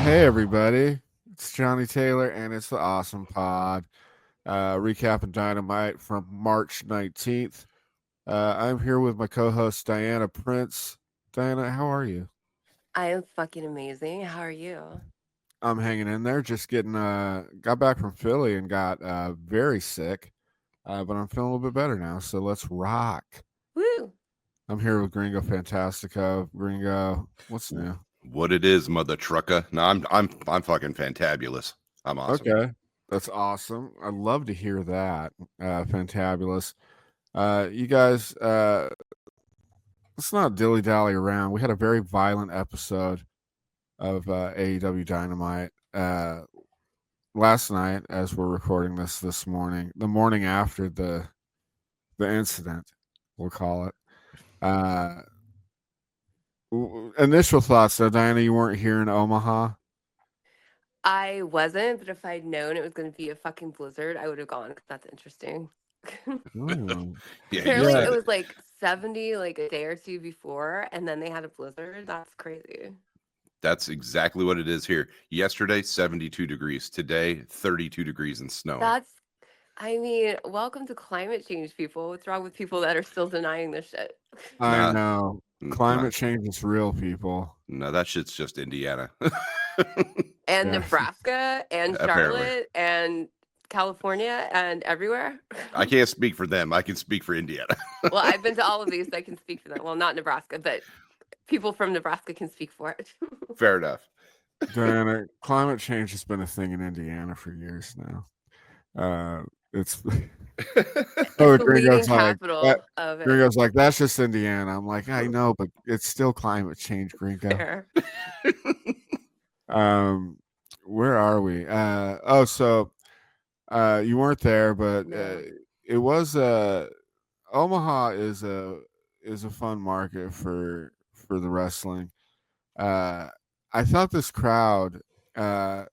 Hey everybody, it's Johnny Taylor and it's the Awesome Pod. Recapping Dynamite from March 19th. I'm here with my co-host Diana Prince. Diana, how are you? I am fucking amazing. How are you? I'm hanging in there, just getting got back from Philly and got very sick. But I'm feeling a little bit better now, so let's rock. Woo! I'm here with Gringo Fantastico. Gringo, what's new? What it is, mother trucker. No, I'm fucking fantabulous. I'm awesome. Okay. That's awesome. I'd love to hear that. Fantabulous. You guys, let's not dilly dally around. We had a very violent episode of AEW Dynamite last night, as we're recording this morning, the morning after the incident, we'll call it. Uh, Initial thoughts, though, Diana. You weren't here in Omaha. I wasn't, but if I'd known it was going to be a fucking blizzard, I would have gone because that's interesting. Oh, Yeah, you Apparently, yeah, it said it. was like 70 like a day or two before, and then they had a blizzard. That's crazy. That's exactly what it is here. Yesterday, 72 degrees. Today, 32 degrees and snowing. That's, I mean, welcome to climate change, people. What's wrong with people that are still denying this shit? I Nah, know. nah, Climate change is real, people. no, that shit's just Indiana. And Yeah. Nebraska and Apparently. Charlotte and California and everywhere. I can't speak for them. I can speak for Indiana. Well, I've been to all of these. So I can speak for them. Well, not Nebraska, but people from Nebraska can speak for it. Fair enough. Diana, climate change has been a thing in Indiana for years now. It's It's oh, the leading Gringo's like that. capital of it. Gringo's like that's just Indiana. I'm like I know, but it's still climate change, Gringo. Fair. Um, where are we? So you weren't there, but No. it was Omaha is a fun market for the wrestling. Uh, I thought this crowd uh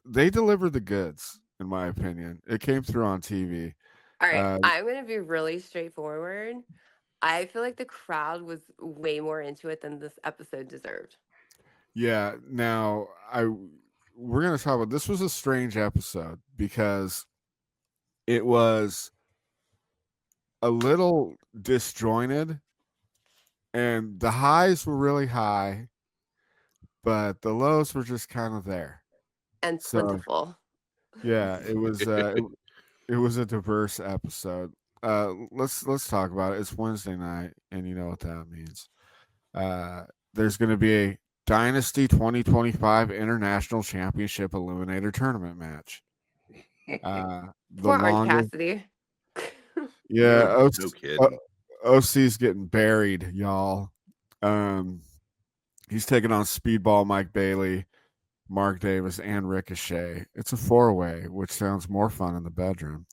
they delivered the goods, in my opinion. It came through on TV. All right. Uh, I'm going to be really straightforward. I feel like the crowd was way more into it than this episode deserved. yeah. Now, we're gonna talk about this. Was a strange episode because it was a little disjointed, and the highs were really high, but the lows were just kind of there. And So plentiful. yeah, it was a diverse episode. Let's talk about it. It's Wednesday night, and you know what that means. There's going to be a Dynasty 2025 International Championship Eliminator Tournament match. The Poor Orange longest, Cassidy. yeah. No kidding. OC's getting buried, y'all. Um, he's taking on Speedball Mike Bailey, Mark Davis, and Ricochet. It's a four-way, which sounds more fun in the bedroom.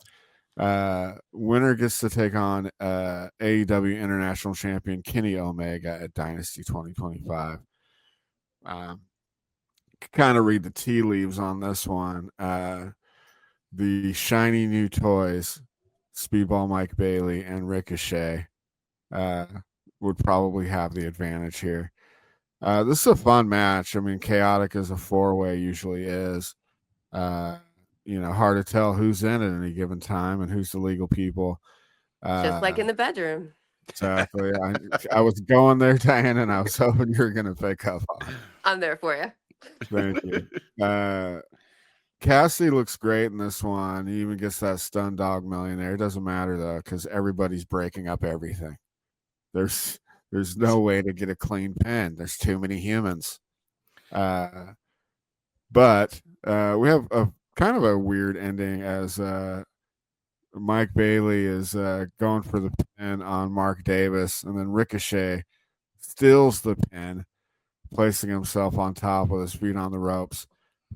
Winner gets to take on AEW International Champion Kenny Omega at Dynasty 2025. Um, kind of read the tea leaves on this one. The shiny new toys, Speedball Mike Bailey and Ricochet, uh, would probably have the advantage here. This is a fun match. I mean, chaotic as a four-way usually is. Uh, hard to tell who's in at any given time and who's the legal people. Just like Uh, in the bedroom. exactly. I was going there, Diana, and I was hoping you were going to pick up on it. I'm there for you. Thank you. Cassie looks great in this one. He even gets that stun dog millionaire. It doesn't matter though, because everybody's breaking up everything. There's there's no way to get a clean pin. There's too many humans. Uh, but we have a kind of a weird ending as Mike Bailey is going for the pin on Mark Davis, and then Ricochet steals the pin, placing himself on top with his feet on the ropes.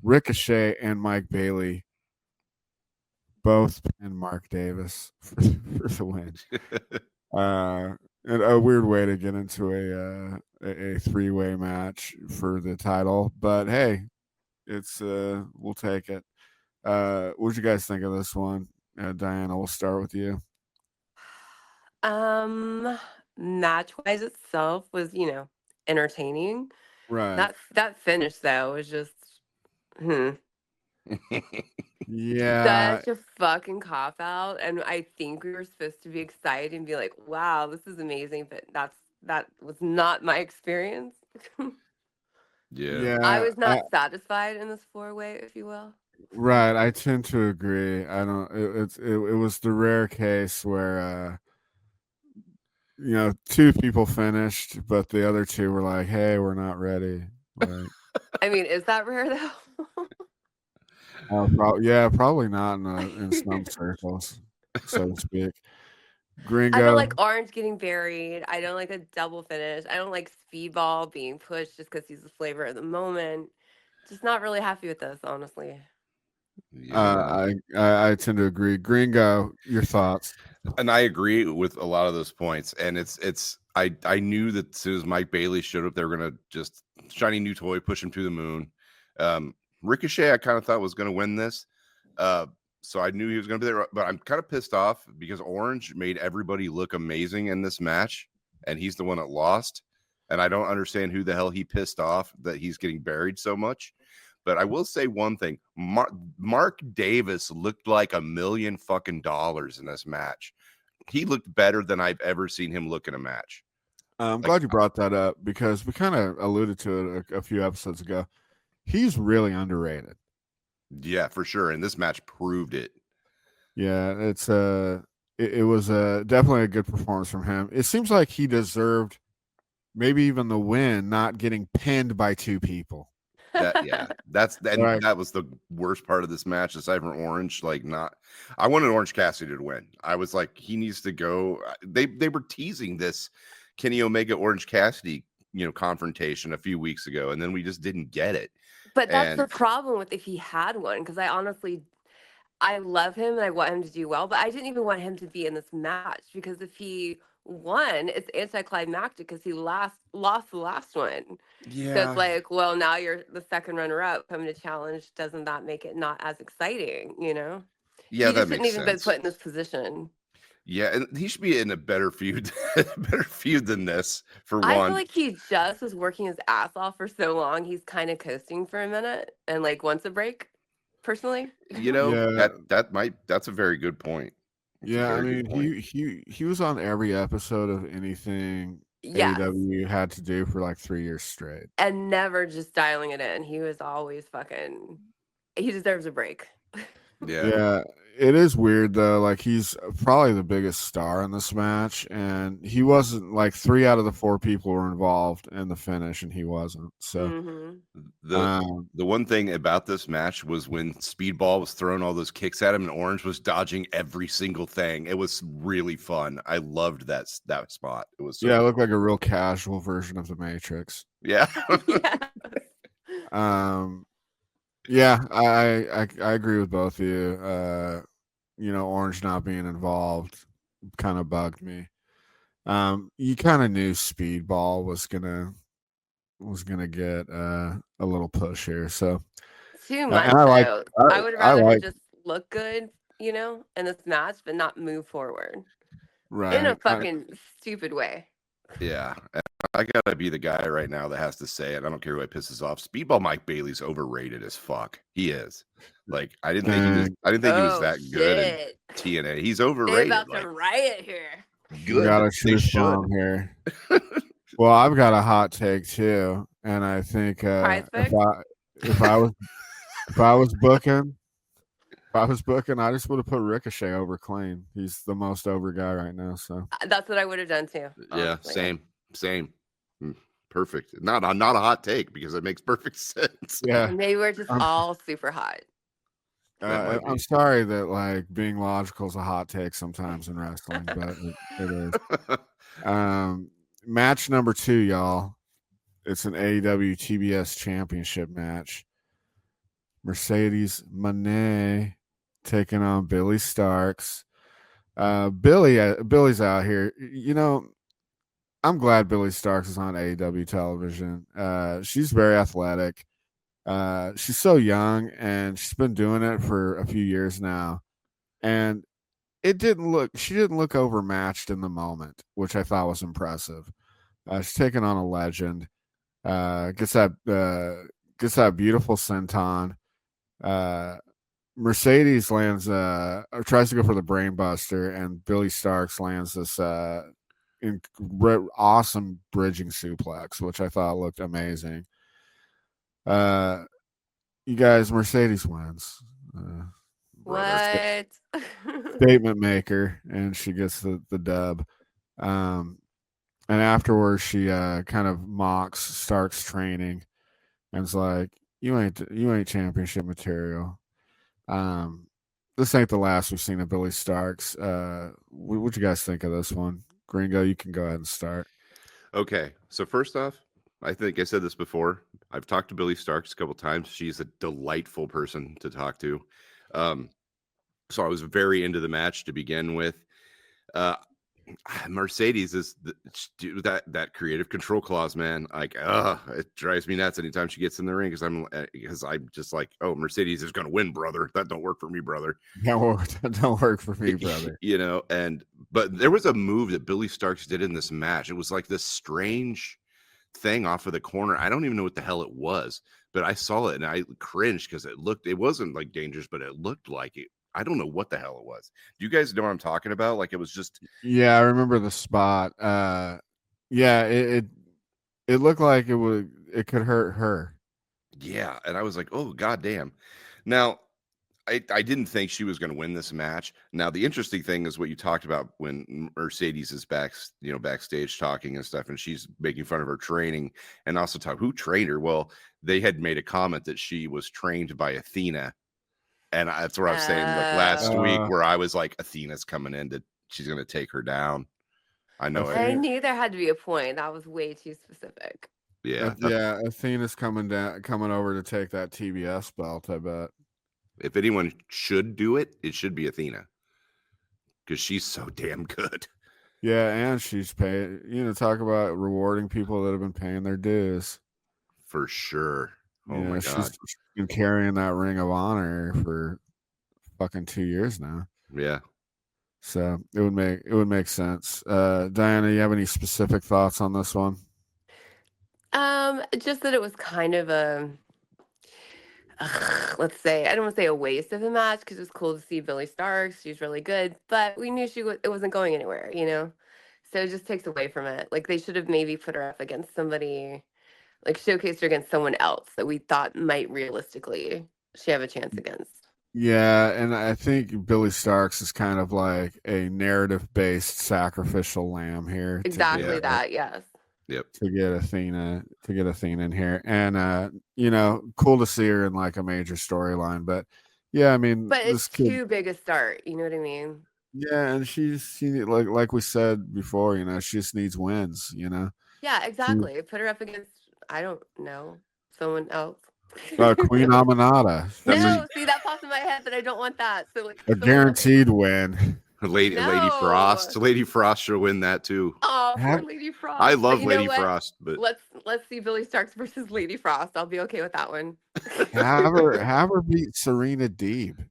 Ricochet and Mike Bailey both pin Mark Davis for the win. And a weird way to get into a three-way match for the title, but hey, it's we'll take it. What'd you guys think of this one? Diana, we'll start with you. Um, Match wise itself was, entertaining. Right. That finish though was just Yeah. such a fucking cop out, and I think we were supposed to be excited and be like, "Wow, this is amazing," but that was not my experience. Yeah. I Yeah. was not satisfied in this four-way, if you will. Right. I tend to agree. I don't. It was the rare case where two people finished, but the other two were like, "Hey, we're not ready." Like, I mean, is that rare though? probably not in some circles, so to speak. I don't Gringo. like Orange getting buried. I don't like a double finish. I don't like Speedball being pushed just because he's the flavor of the moment. Just not really happy with this, honestly. Yeah. I tend to agree. Gringo, your thoughts? And I agree with a lot of those points. And I knew that as soon as Mike Bailey showed up, they were gonna just shiny new toy, push him to the moon. Ricochet, I kind of thought was gonna win this. So I knew he was gonna be there, but I'm kind of pissed off because Orange made everybody look amazing in this match, and he's the one that lost. And I don't understand who the hell he pissed off that he's getting buried so much. But I will say one thing: Mark Davis looked like $1 million fucking dollars in this match. He looked better than I've ever seen him look in a match. I'm glad you brought that up because we kind of alluded to it a few episodes ago. He's really underrated. Yeah, for sure. And this match proved it. Yeah, it was definitely a good performance from him. It seems like he deserved maybe even the win, not getting pinned by two people. That was the worst part of this match, aside from Orange. I wanted Orange Cassidy to win. I was like, he needs to go. They were teasing this Kenny Omega Orange Cassidy, confrontation a few weeks ago, and then we just didn't get it. But that's the problem with if he had one, because I love him and I want him to do well, but I didn't even want him to be in this match because if he won, it's anticlimactic because he lost the last one. Yeah. So it's like, well, now you're the second runner up coming to challenge. Doesn't that make it not as exciting, Yeah, he that just makes shouldn't even sense. been put in this position. Yeah, and he should be in a better feud, than this. For one, I feel like he just was working his ass off for so long. He's kind of coasting for a minute and like wants a break. Personally, Yeah. that's a very good point. Yeah, I mean, he was on every episode of anything yes, AEW had to do for like 3 years straight. and never just dialing it in. He was always he deserves a break. Yeah, it is weird though. Like he's probably the biggest star in this match, and he wasn't. Like 3 out of the 4 people were involved in the finish, and he wasn't. So the one thing about this match was when Speedball was throwing all those kicks at him, and Orange was dodging every single thing. It was really fun. I loved that spot. It was it looked like a real casual version of the Matrix. Yeah. Yeah, I agree with both of you. Orange not being involved kind of bugged me. You kind of knew Speedball was gonna get a little push here, so too much. I would rather him just look good, in this match, but not move forward, right? In a fucking stupid way. Yeah. I gotta be the guy right now that has to say it. I don't care who it pisses off. Speedball Mike Bailey's overrated as fuck. He is. Like I didn't think he was that good in TNA. He's overrated. They're about to riot here. Good. We got a truth bomb here. Well, I've got a hot take too, and I think if I was booking, I just would have put Ricochet over clean. He's the most over guy right now. So that's what I would have done too. Honestly. Yeah, same. Perfect. Not a hot take because it makes perfect sense. Yeah, maybe we're just all super hot. I'm sorry that like being logical is a hot take sometimes in wrestling, but it is. Match number 2, y'all. It's an AEW TBS Championship match. Mercedes Moné taking on Billy Starks. Billy's out here. I'm glad Billy Starks is on AEW television. She's very athletic. She's so young, and she's been doing it for a few years now. And she didn't look overmatched in the moment, which I thought was impressive. She's taking on a legend. Gets that beautiful senton. Mercedes lands or tries to go for the brain buster, and Billy Starks lands this awesome bridging suplex, which I thought looked amazing. You guys, Mercedes wins. What? Statement maker, and she gets the dub. And afterwards, she kind of mocks Stark's training, and is like, "You ain't championship material." This ain't the last we've seen of Billy Starks. What you guys think of this one? Gringo, you can go ahead and start. Okay, so first off, I think I said this before. I've talked to Billy Starks a couple times. She's a delightful person to talk to. So I was very into the match to begin with. Mercedes is that creative control clause, man. Like, it drives me nuts anytime she gets in the ring because I'm just like, oh, Mercedes is going to win, brother. That don't work for me, brother. Don't work for me, brother. You know, but there was a move that Billy Starks did in this match. It was like this strange thing off of the corner. I don't even know what the hell it was, but I saw it and I cringed because it wasn't like dangerous, but it looked like it. I don't know what the hell it was. Do you guys know what I'm talking about? Like, it was just. Yeah, I remember the spot. Yeah, it looked like it could hurt her. Yeah, and I was like, oh, goddamn. Now, I didn't think she was going to win this match. Now, the interesting thing is what you talked about when Mercedes is backstage talking and stuff, and she's making fun of her training and also who trained her. Well, they had made a comment that she was trained by Athena, and that's what I was saying like last week, where I was like, Athena's coming in she's going to take her down. I know I it. knew there had to be a point. That was way too specific. Yeah, yeah. Athena's coming over to take that TBS belt. I bet. If anyone should do it, it should be Athena because she's so damn good. Yeah, and she's paying. Talk about rewarding people that have been paying their dues. For sure. Oh my God. She's been carrying that Ring of Honor for fucking 2 years now. Yeah. So it would make sense. Diana, you have any specific thoughts on this one? Just that it was kind of let's say, I don't want to say a waste of a match because it was cool to see Billy Starks. She's really good, but we knew it wasn't going anywhere, So it just takes away from it. Like, they should have maybe put her up against somebody, like showcased her against someone else that we thought might realistically she have a chance against. Yeah, and I think Billy Starks is kind of like a narrative-based sacrificial lamb here. Exactly that, yes. Yep. To get Athena in here, and cool to see her in like a major storyline. But yeah, I mean, but it's too big a start. You know what I mean? Yeah, and she like we said before, she just needs wins. Yeah, exactly. Put her up against, I don't know, someone else. Queen Aminata. No, see, that pops in my head, but I don't want that. So like a guaranteed win. Lady Frost. Lady Frost should win that too. Oh, poor Lady Frost. I love Lady Frost, but let's see Billy Starks versus Lady Frost. I'll be okay with that one. have her beat Serena Deeb.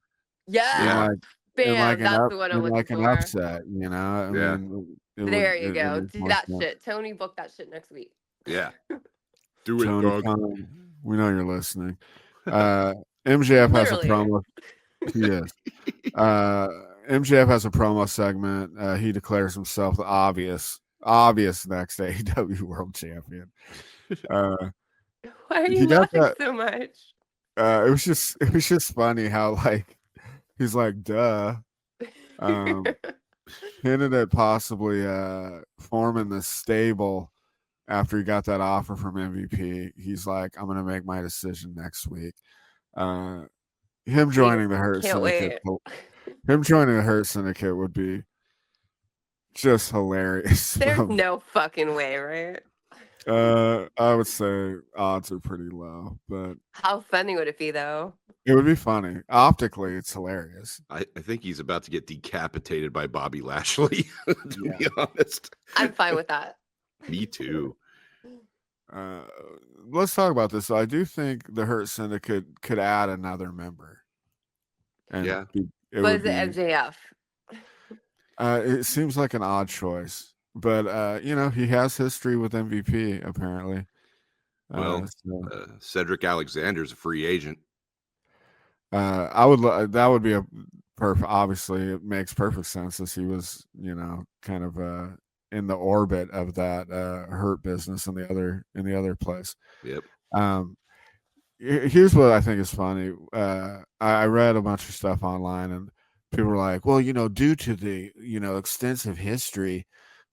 Yeah. Bam, that's the one I'm looking for. An upset, I mean, there you go. Do that shit. Tony, book that shit next week. Yeah. Do it, Tony, dog. We know you're listening. MJF has a promo. Yes. MJF has a promo segment. He declares himself the obvious next AEW World Champion. Why are you laughing so much? It was just funny how like he's like, duh. Hinted at possibly forming the stable after he got that offer from MVP. He's like, I'm gonna make my decision next week. Him joining the Hurt Syndicate. Him joining the Hurt Syndicate would be just hilarious. There's no fucking way, right? I would say odds are pretty low, but how funny would it be though? It would be funny. Optically, it's hilarious. I think he's about to get decapitated by Bobby Lashley, to be honest. I'm fine with that. Me too. Let's talk about this. So I do think the Hurt Syndicate could add another member. And yeah. But is it MJF? It seems like an odd choice. But he has history with MVP, apparently. Well, Cedric Alexander's a free agent. That would be a perfect. Obviously, it makes perfect sense as he was, kind of in the orbit of that hurt business in the other place. Yep. Here's what I think is funny. I read a bunch of stuff online, and people were like, "Well, due to the extensive history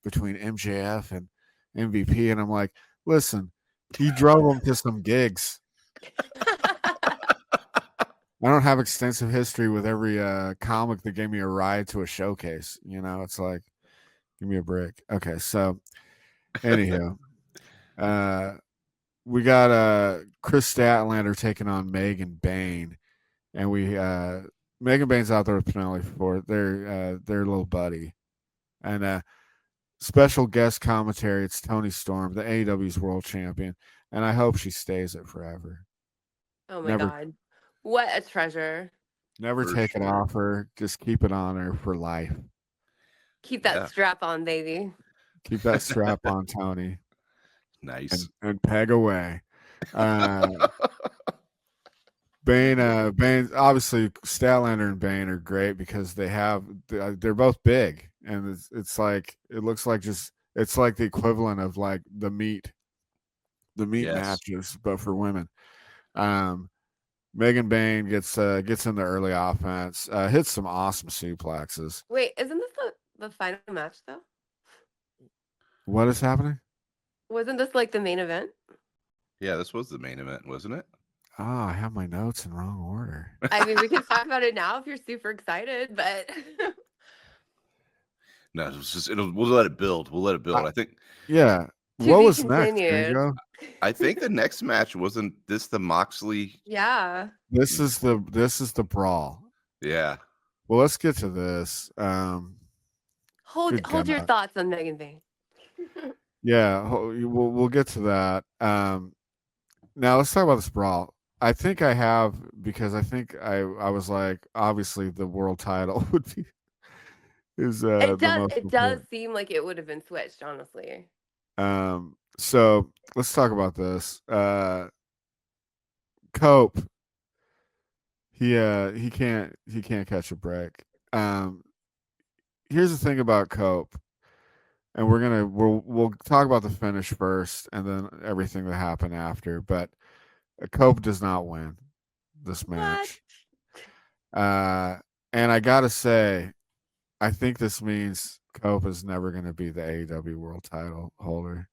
between MJF and MVP," and I'm like, "Listen, he drove him to some gigs. I don't have extensive history with every comic that gave me a ride to a showcase. It's like, give me a break." Okay, so anyhow, we got Chris Statlander taking on Megan Bain, and Megan Bain's out there with Penelope Ford. Their little buddy, and special guest commentary. It's Tony Storm, the AEW's world champion, and I hope she stays it forever. Oh my God. What a treasure. Never take it off her. Just keep it on her for life. Keep that strap on, baby. Keep that strap on, Tony. Nice. And peg away. Bane, obviously Statlander and Bane are great because they're both big, and it's like it looks like it's like the equivalent of like the meat matches, but for women. Megan Bain gets in the early offense, hits some awesome suplexes. Wait, isn't this the final match though? What is happening? Wasn't this like the main event? Yeah, this was the main event, wasn't it? Oh, I have my notes in wrong order. I mean, we can talk about it now if you're super excited, but no, it's just we'll let it build. We'll let it build. I think. Yeah. What was next, Gringo? I think the next match wasn't this the Moxley. Yeah. This is the brawl. Yeah. Well, let's get to this. Hold your thoughts on Megan Bain. Yeah, we'll get to that. Now let's talk about this brawl. I think I have, because I think I was like, obviously the world title would be it does seem like it would have been switched, honestly. So let's talk about this. Cope, he can't catch a break. Here's the thing about Cope, and we'll talk about the finish first, and then everything that happened after. But Cope does not win this match. And I gotta say, I think this means Cope is never going to be the AEW world title holder.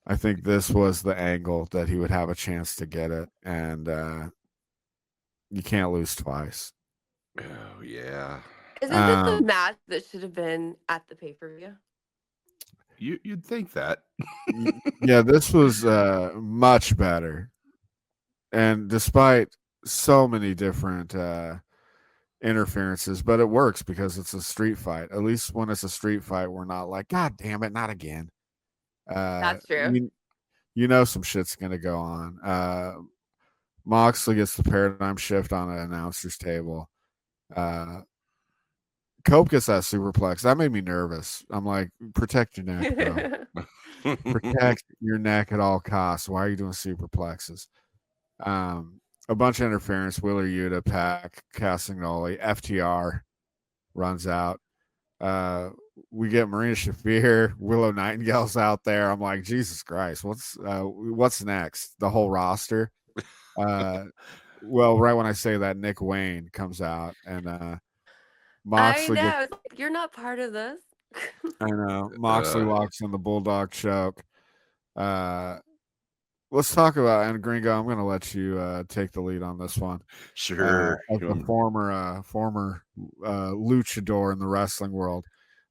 I think this was the angle that he would have a chance to get it, and you can't lose twice. Oh yeah. Isn't this the match that should have been at the pay-per-view? You'd think that. Yeah, this was much better, and despite so many different interferences, but it works because it's a street fight. At least when it's a street fight, we're not like, God damn it, not again. That's true. Some shit's gonna go on. Moxley gets the paradigm shift on an announcer's table. Cope gets that superplex. That made me nervous. I'm like, protect your neck, bro. Protect your neck at all costs. Why are you doing superplexes? A bunch of interference. Wheeler Yuta, Pac, Castagnoli, FTR runs out. We get Marina Shafir, Willow Nightingale's out there. I'm like, Jesus Christ, what's next? The whole roster. Well, right when I say that, Nick Wayne comes out, and Moxley. I know. You're not part of this. I know. Moxley walks in the Bulldog choke. Let's talk about, and Gringo, I'm going to let you take the lead on this one. Sure. As a former luchador in the wrestling world,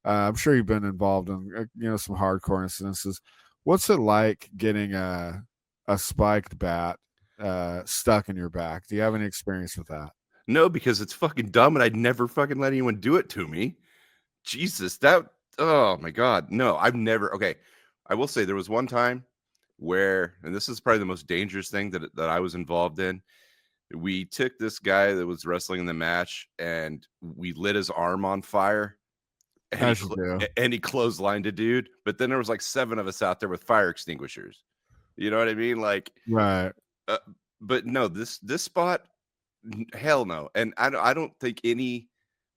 I'm sure you've been involved in some hardcore incidences. What's it like getting a spiked bat stuck in your back? Do you have any experience with that? No, because it's fucking dumb, and I'd never fucking let anyone do it to me. Jesus, oh my God. No, I've never. Okay, I will say there was one time where, and this is probably the most dangerous thing that I was involved in. We took this guy that was wrestling in the match, and we lit his arm on fire, and he clotheslined a dude. But then there was like 7 of us out there with fire extinguishers. You know what I mean? Like, Right. but no, this spot, hell no. And I don't think any.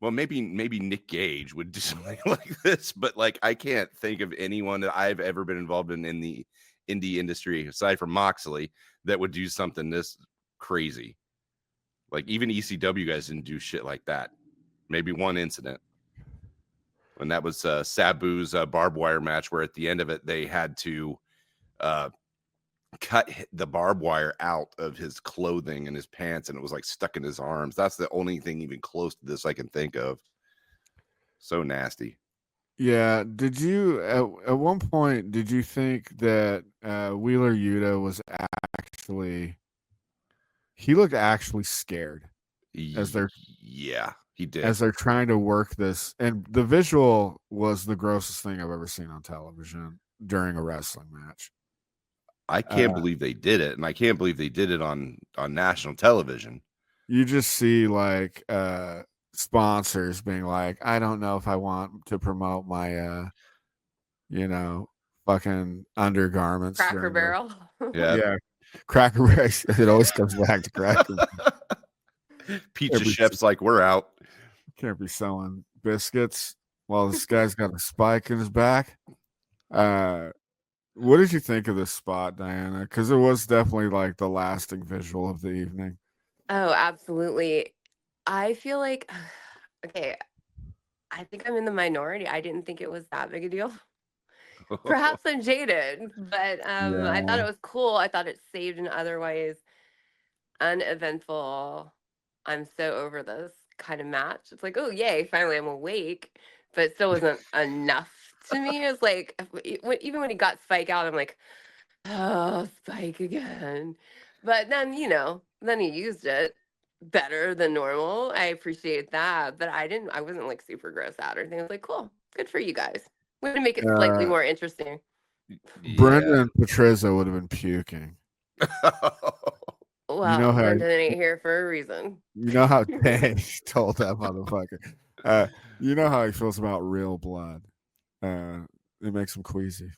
Well, maybe Nick Gage would do something like this, but like I can't think of anyone that I've ever been involved in the indie industry aside from Moxley that would do something this crazy. Like even ECW guys didn't do shit like that. Maybe one incident. And that was Sabu's barbed wire match, where at the end of it they had to cut the barbed wire out of his clothing and his pants, and it was like stuck in his arms. That's the only thing even close to this I can think of. So nasty. Yeah. Did you at one point did you think that Wheeler Yuta was actually he looked actually scared as they're He did. as they're trying to work this, and the visual was the grossest thing I've ever seen on television during a wrestling match. I can't believe they did it, and I can't believe they did it on national television. You just see like sponsors being like, I don't know if I want to promote my fucking undergarments. Cracker Barrel. Yeah. Cracker Barrel. It always comes back to Cracker Barrel. Pizza chefs like, we're out. Can't be selling biscuits while this guy's got a spike in his back. What did you think of this spot, Diana? Because it was definitely like the lasting visual of the evening. Oh, absolutely. I feel like, okay, I think I'm in the minority. I didn't think it was that big a deal. Perhaps I'm jaded, but I thought it was cool. I thought it saved an otherwise uneventful, I'm so over this kind of match. It's like, oh, yay, finally I'm awake, but it still wasn't enough to me. It's like, even when he got Spike out, I'm like, oh, Spike again. But then, then he used it better than normal. I appreciate that, but I wasn't like super grossed out or anything. I was like, cool, good for you guys. Way to make it slightly more interesting. Brendan Patrizza would have been puking. Well, Brendan ain't here for a reason. You know how he told that motherfucker. You know how he feels about real blood. It makes him queasy.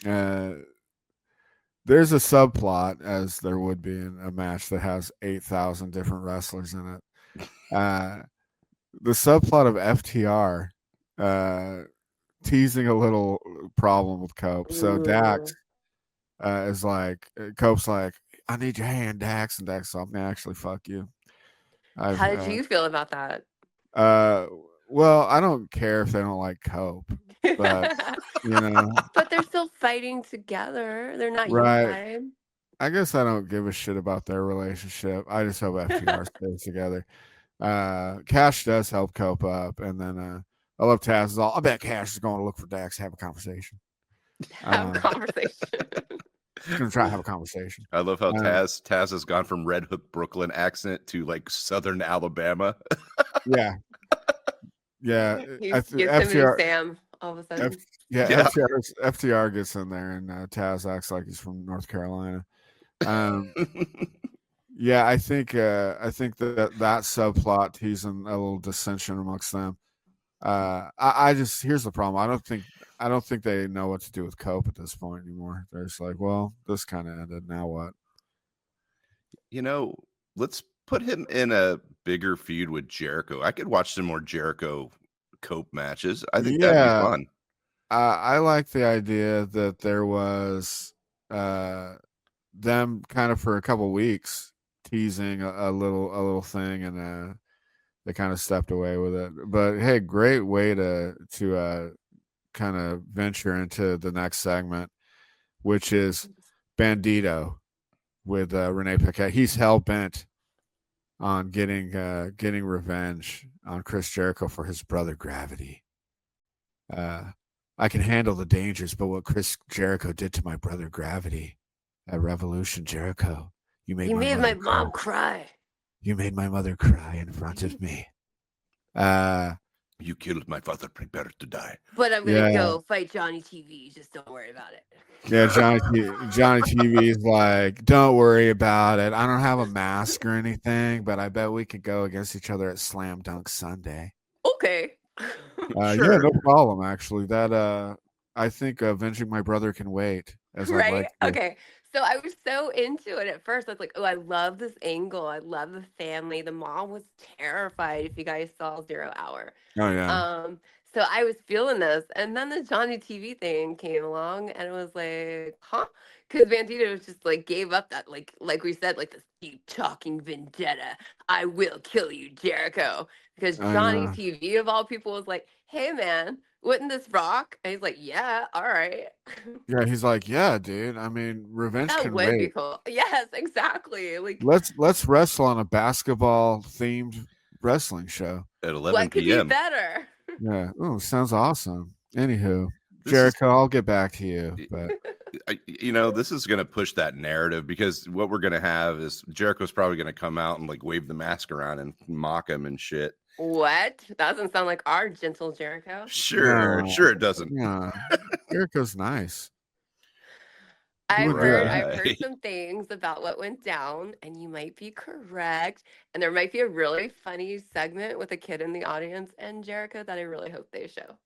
There's a subplot, as there would be in a match that has 8,000 different wrestlers in it. The subplot of FTR teasing a little problem with Cope. So Dax is like, Cope's like, I need your hand, Dax. And Dax is like, man, actually, fuck you. How did you feel about that? Well, I don't care if they don't like Cope, but but they're still fighting together. They're not unified. I guess I don't give a shit about their relationship. I just hope FTR stays together. Cash does help Cope up, and then I love Taz is all, I bet Cash is going to look for Dax, have a conversation. Have a conversation. He's gonna try to have a conversation. I love how Taz has gone from Red Hook Brooklyn accent to like Southern Alabama. Yeah. FTR, Sam all of a sudden. FTR gets in there, and Taz acts like he's from North Carolina. Yeah, I think that subplot teasing a little dissension amongst them. I just, here's the problem. I don't think they know what to do with Cope at this point anymore. They're just like, well, this kind of ended. Now what? Let's put him in a bigger feud with Jericho. I could watch some more Jericho Cope matches. I think that'd be fun. I like the idea that there was them kind of for a couple weeks teasing a little thing, and they kind of stepped away with it. But hey, great way to kind of venture into the next segment, which is Bandito with Renee Paquette. He's hell bent on getting revenge on Chris Jericho for his brother Gravity. I can handle the dangers, but what Chris Jericho did to my brother Gravity at Revolution, Jericho, you made my mom cry. You made my mother cry in front of me. You killed my father, prepare to die. But I'm gonna go fight Johnny TV. Just don't worry about it. Yeah, Johnny TV is like, don't worry about it. I don't have a mask or anything, but I bet we could go against each other at Slam Dunk Sunday. Okay. Sure. Yeah, no problem. Actually, that I think avenging my brother can wait. Right. Okay. So I was so into it at first. I was like, oh, I love this angle. I love the family. The mom was terrified if you guys saw 0 Hour. Oh yeah. Um, so I was feeling this. And then the Johnny TV thing came along and it was like, huh? Because Bandito was just like gave up that like we said, like this deep talking vendetta. I will kill you, Jericho. Because I Johnny know. TV of all people was like, hey man, wouldn't this rock? And he's like, yeah, all right. Yeah, he's like, yeah, dude. I mean, revenge That can would be wait. cool. Yes, exactly. Like, Let's wrestle on a basketball themed wrestling show. At 11 what could be p.m. better? Yeah. Oh, sounds awesome. Anywho, This is, Jericho, I'll get back to you. But this is going to push that narrative because what we're going to have is Jericho's probably going to come out and like wave the mask around and mock him and shit. What? That doesn't sound like our gentle Jericho. Sure, no, sure it doesn't. yeah, Jericho's nice. He I've would do heard that. I've heard some things about what went down, and you might be correct. And there might be a really funny segment with a kid in the audience and Jericho that I really hope they show.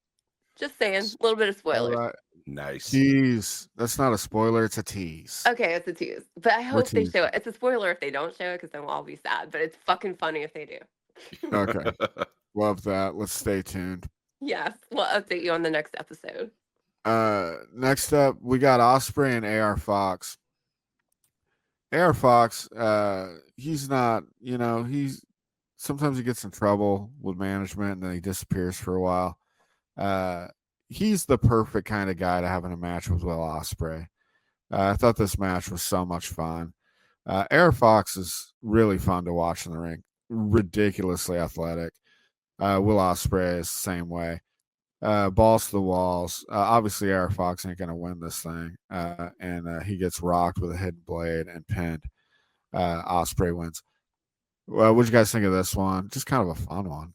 Just saying, a little bit of All spoilers. right. Nice. Tease. That's not a spoiler. It's a tease. Okay, it's a tease, but I We're hope they show teasing. it. It's a spoiler if they don't show it, because then we'll all be sad. But it's fucking funny if they do. Okay. Love that. Let's stay tuned. Yes, we'll update you on the next episode. Next up, we got Osprey and AR Fox. AR Fox, he's not, he's sometimes he gets in trouble with management and then he disappears for a while. He's the perfect kind of guy to have in a match with Will Ospreay. I thought this match was so much fun. AR Fox is really fun to watch in the ring. Ridiculously athletic. Will Ospreay is the same way. Balls to the walls. Obviously, AR Fox ain't gonna win this thing, and he gets rocked with a hidden blade and pinned. Osprey wins. Well, what'd you guys think of this one? Just kind of a fun one.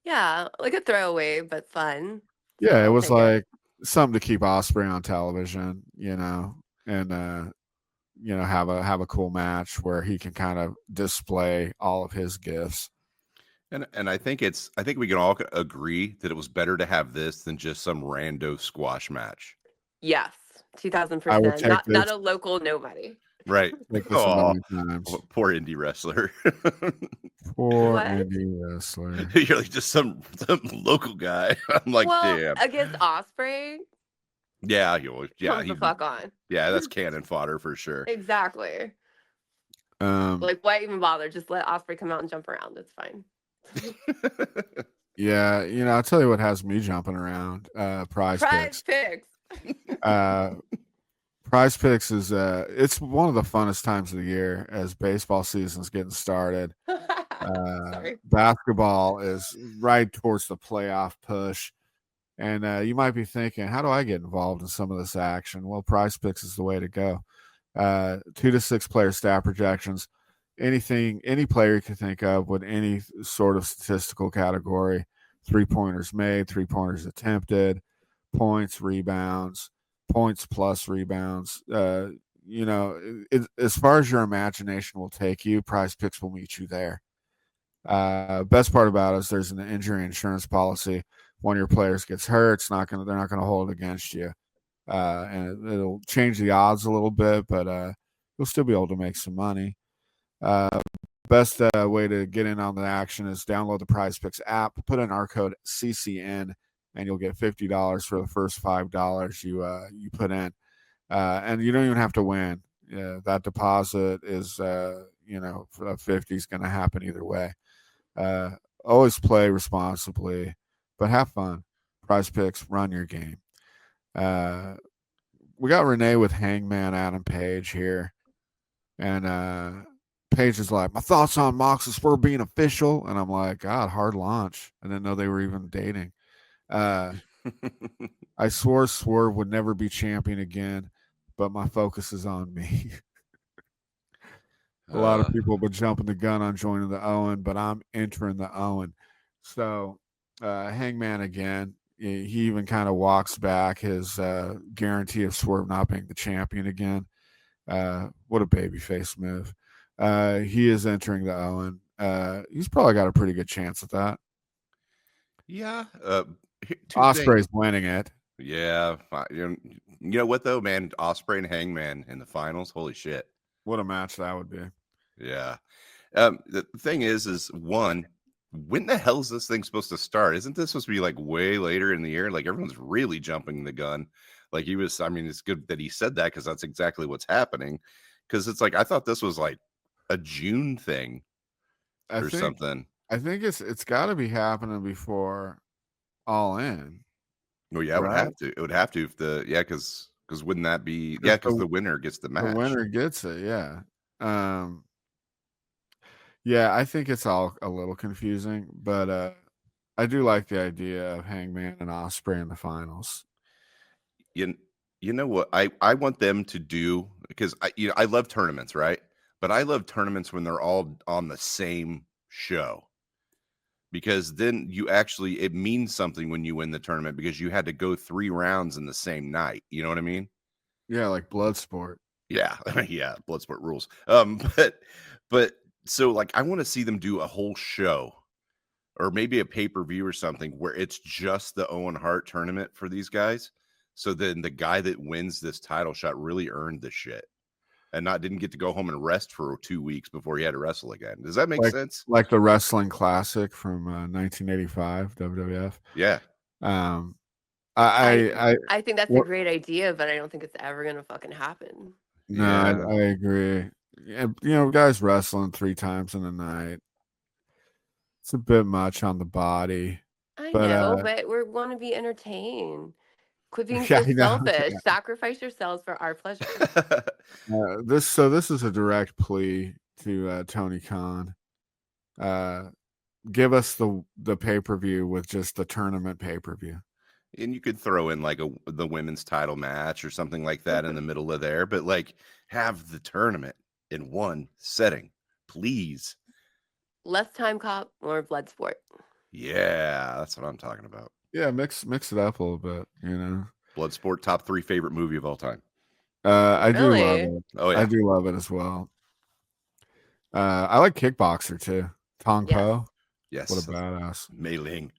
Yeah, like a throwaway, but fun. Yeah, it I'll was take it. like something to keep Osprey on television, and have a cool match where he can kind of display all of his gifts. And I think we can all agree that it was better to have this than just some rando squash match. Yes, I will 2000%. take Not this. a local nobody. Right. Take this a Oh, million times. poor indie wrestler. Poor What? indie wrestler. You're like just some local guy. I'm like, Well, damn. against Osprey, Yeah, comes the fuck on. Yeah, that's cannon fodder for sure. Exactly. Um, Like, why even bother? Just let Osprey come out and jump around. It's fine. yeah, I'll tell you what has me jumping around. Prize Prize Picks. picks. Prize Picks is it's one of the funnest times of the year as baseball season's getting started. Sorry. Basketball is right towards the playoff push. And you might be thinking, how do I get involved in some of this action? Well, Prize Picks is the way to go. 2 to 6 player stat projections, any player you can think of with any sort of statistical category, 3-pointers made, 3-pointers attempted, points, rebounds, points plus rebounds. As far as your imagination will take you, Prize Picks will meet you there. Best part about it is there's an injury insurance policy. One of your players gets hurt, they're not gonna hold it against you. And it'll change the odds a little bit, but you'll still be able to make some money. Best way to get in on the action is download the Prize Picks app, put in our code CCN, and you'll get $50 for the first $5 you put in. And you don't even have to win. That deposit is, for the 50 is going to happen either way. Always play responsibly, but have fun. Prize Picks, run your game. We got Renee with Hangman Adam Page here. And Page is like, my thoughts on Moxley Swerve being official. And I'm like, God, hard launch. I didn't know they were even dating. I swore Swerve would never be champion again, but my focus is on me. A lot of people have been jumping the gun on joining the Owen, but I'm entering the Owen. So Hangman again, he even kind of walks back his guarantee of Swerve not being the champion again. What a babyface move. He is entering the Owen. He's probably got a pretty good chance at that. Yeah. Osprey's winning it. Yeah. You know what though, man? Osprey and Hangman in the finals. Holy shit! What a match that would be. Yeah. The thing is one, when the hell is this thing supposed to start? Isn't this supposed to be like way later in the year? Like everyone's really jumping the gun. Like he was. I mean, it's good that he said that because that's exactly what's happening. Because it's like I thought this was like a June thing or something. I think it's got to be happening before All In. Well, yeah, it would right? have to. It would have to if because wouldn't that be because the winner gets the match. The winner gets it, yeah. Yeah, I think it's all a little confusing, but I do like the idea of Hangman and Osprey in the finals. You know what I want them to do, because I love tournaments, right? But I love tournaments when they're all on the same show, because then it means something when you win the tournament because you had to go 3 rounds in the same night. You know what I mean? Yeah, like Bloodsport. Yeah, yeah, Bloodsport rules. But so like I want to see them do a whole show or maybe a pay-per-view or something where it's just the Owen Hart tournament for these guys. So then the guy that wins this title shot really earned the shit and didn't get to go home and rest for 2 weeks before he had to wrestle again. Does that make sense? Like the Wrestling Classic from 1985 WWF. Yeah. I think that's a great idea, but I don't think it's ever gonna fucking happen. No, Yeah. I agree. You know, guys wrestling 3 times in a night. It's a bit much on the body. I know, but we want to be entertained. Quit being Yeah, so I know. selfish. Sacrifice yourselves for our pleasure. This is a direct plea to Tony Khan. Give us the pay-per-view with just the tournament pay-per-view. And you could throw in like the women's title match or something like that in the middle of there, but like have the tournament in one setting, please. Less time cop, more blood sport. Yeah, that's what I'm talking about. Yeah, mix it up a little bit, you know. Bloodsport, top 3 favorite movie of all time. I do love it. Oh yeah, I do love it as well. I like Kickboxer too. Tong Po. Yes. What a badass. Mei Ling.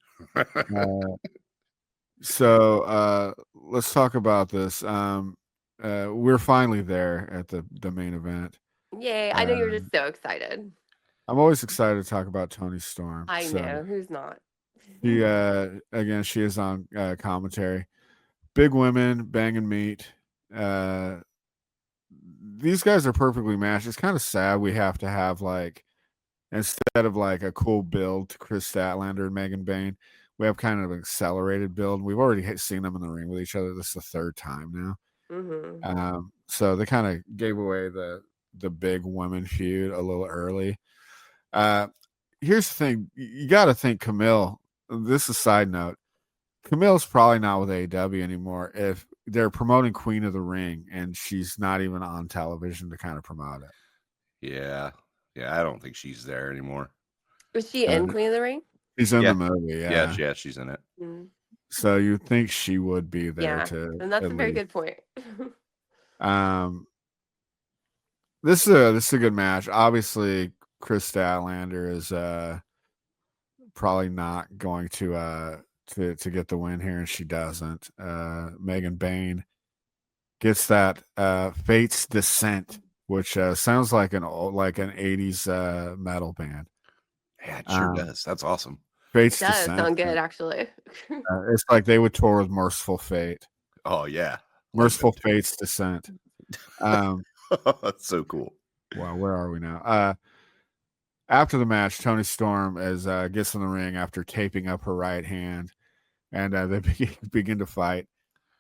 So let's talk about this. We're finally there at the main event. Yay! I know you're just so excited. I'm always excited to talk about Toni Storm. I know, who's not? She again, she is on commentary. Big women banging meat. These guys are perfectly matched. It's kind of sad we have to have like, instead of like a cool build to Chris Statlander and Megan Bayne, we have kind of an accelerated build. We've already seen them in the ring with each other. This is the 3rd time now. Mm-hmm. So they kind of gave away the big women feud a little early. Here's the thing. You got to think Camille, this is a side note, Camille's probably not with AEW anymore if they're promoting Queen of the Ring and she's not even on television to kind of promote it. Yeah, I don't think she's there anymore. Was she in Queen of the Ring? She's in the movie, yeah. Yeah, she's in it. Mm. So you think she would be there to, and that's a very good point. This is a good match. Obviously, Chris Statlander is probably not going to get the win here, and she doesn't. Megan Bayne gets that Fate's Descent, which sounds like an 80s metal band. Yeah, it sure does. That's awesome. Fate's It does Descent sound good, actually. it's like they would tour with Merciful Fate. Oh yeah, Merciful Fate's Descent. That's so cool. Wow, where are we now? After the match, Toni Storm gets in the ring after taping up her right hand, and they begin to fight.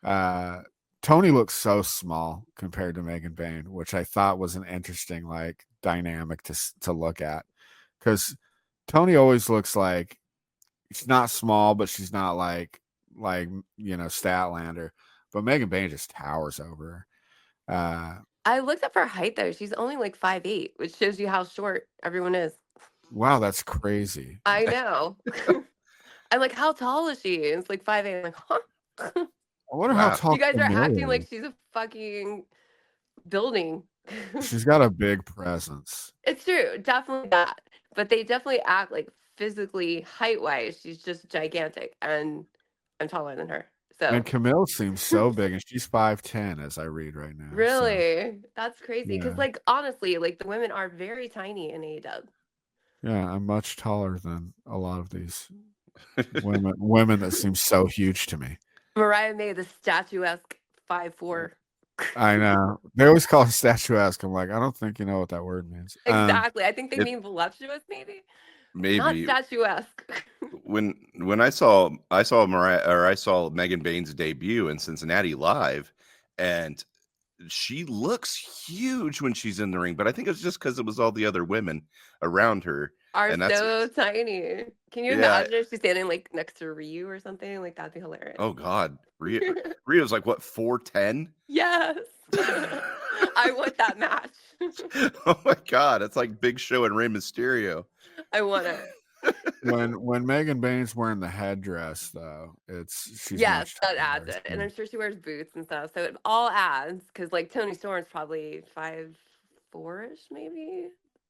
Toni looks so small compared to Megan Bayne, which I thought was an interesting like dynamic to look at, because Toni always looks like she's not small, but she's not like Statlander. But Megan Bayne just towers over her. I looked up her height though. She's only like 5'8", which shows you how short everyone is. Wow, that's crazy. I know. I'm like, how tall is she? It's like 5'8". I'm like, huh? I wonder how tall you guys are Camille acting is. like she's a fucking building. She's got a big presence. It's true, definitely that. But they definitely act like physically, height-wise, she's just gigantic, and I'm taller than her. So And Camille seems so big, and she's 5'10", as I read right now. So, really, that's crazy. Because yeah. honestly, the women are very tiny in AEW. Yeah, I'm much taller than a lot of these women that seem so huge to me. Mariah May, the statuesque 5'4". I know. They always call it statuesque. I'm like, I don't think you know what that word means. Exactly. I think they it- mean voluptuous, maybe. Not Maybe statuesque. when I saw Megan Bain's debut in Cincinnati live, and she looks huge when she's in the ring, but I think it's just because it was all the other women around her, Are and that's so tiny. Can you yeah. imagine if she's standing next to Ryu or something? That'd be hilarious. Oh God, Rio's like what 4'10"? Yes. I want that match. Oh my God, it's like Big Show and Rey Mysterio. I want it. When Megan Bain's wearing the headdress, though, she's Yes, much that taller, adds it. And so- I'm sure she wears boots and stuff. So it all adds because Tony Storm's probably 5'4"-ish,